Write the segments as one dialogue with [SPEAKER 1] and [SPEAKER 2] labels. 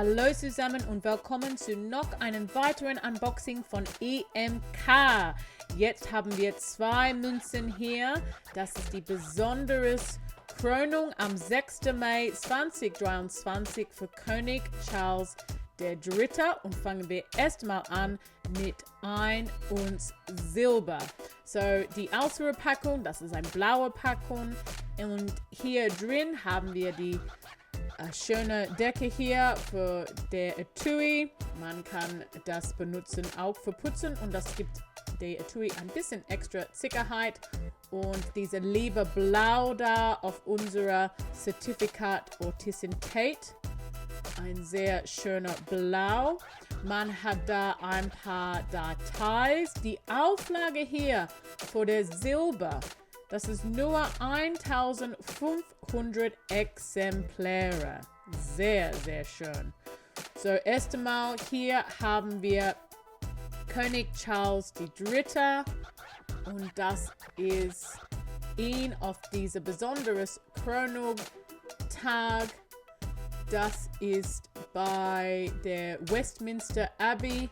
[SPEAKER 1] Hallo zusammen und willkommen zu noch einem weiteren Unboxing von EMK. Jetzt haben wir zwei Münzen hier. Das ist die besondere Krönung am 6. Mai 2023 für König Charles III. Und fangen wir erstmal an mit 1 Unz Silber. So, die äußere Packung, das ist eine blaue Packung. Und hier drin haben wir die schöne Decke hier für der Etui. Man kann das benutzen auch für Putzen und das gibt der Etui ein bisschen extra Sicherheit. Und diese liebe Blau da auf unserer Zertifikat Authentizität. Ein sehr schöner Blau. Man hat da ein paar Details. Die Auflage hier für der Silber, das ist nur 1500 Exemplare. Sehr, sehr schön. So, erst einmal hier haben wir König Charles III. Und das ist ihn auf diese besondere Krönung-Tag. Das ist bei der Westminster Abbey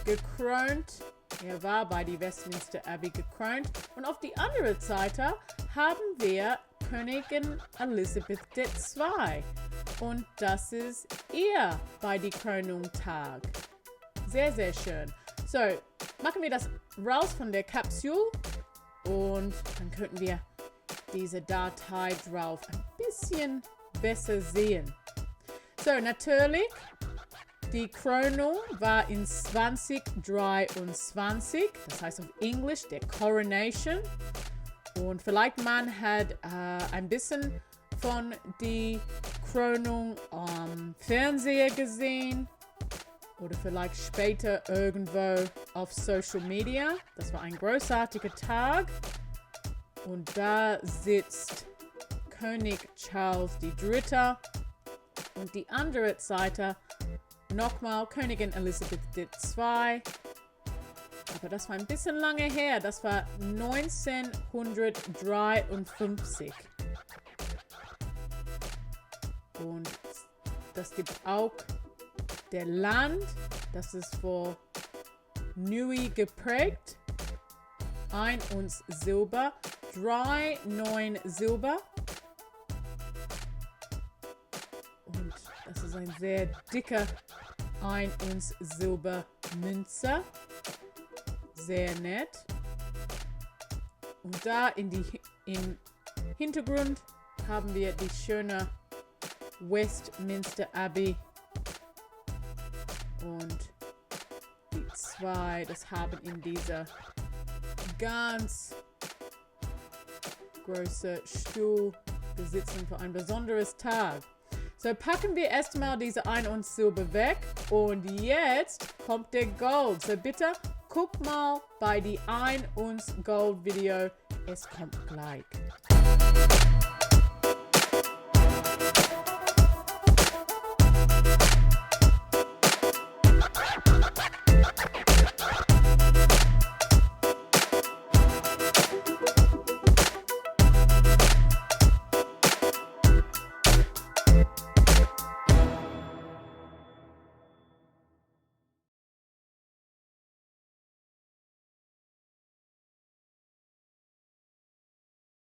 [SPEAKER 1] gekrönt. Er war bei der Westminster Abbey gekrönt. Und auf die andere Seite haben wir Königin Elisabeth II. Und das ist er bei der Krönung-Tag. Sehr, sehr schön. So, machen wir das raus von der Kapsel. Und dann könnten wir diese Datei drauf ein bisschen besser sehen. So, natürlich. Die Krönung war in 2023, das heißt auf Englisch der Coronation. Und vielleicht man hat ein bisschen von der Krönung am Fernseher gesehen oder vielleicht später irgendwo auf Social Media. Das war ein großartiger Tag. Und da sitzt König Charles III. Und die andere Seite nochmal Königin Elisabeth II. Aber das war ein bisschen lange her. Das war 1953. Und das gibt auch der Land. Das ist für Nui geprägt. 1 Unz Silber. 3,9 Silber. Und das ist ein sehr dicker 1 Unz Silbermünze. Sehr nett. Und da im Hintergrund haben wir die schöne Westminster Abbey. Und die zwei, das haben in dieser ganz großen Stuhl besitzen für ein besonderes Tag. So, packen wir erstmal diese 1 Unz Silber weg und jetzt kommt der Gold. So, bitte guck mal bei die 1 Unz Gold Video. Es kommt gleich.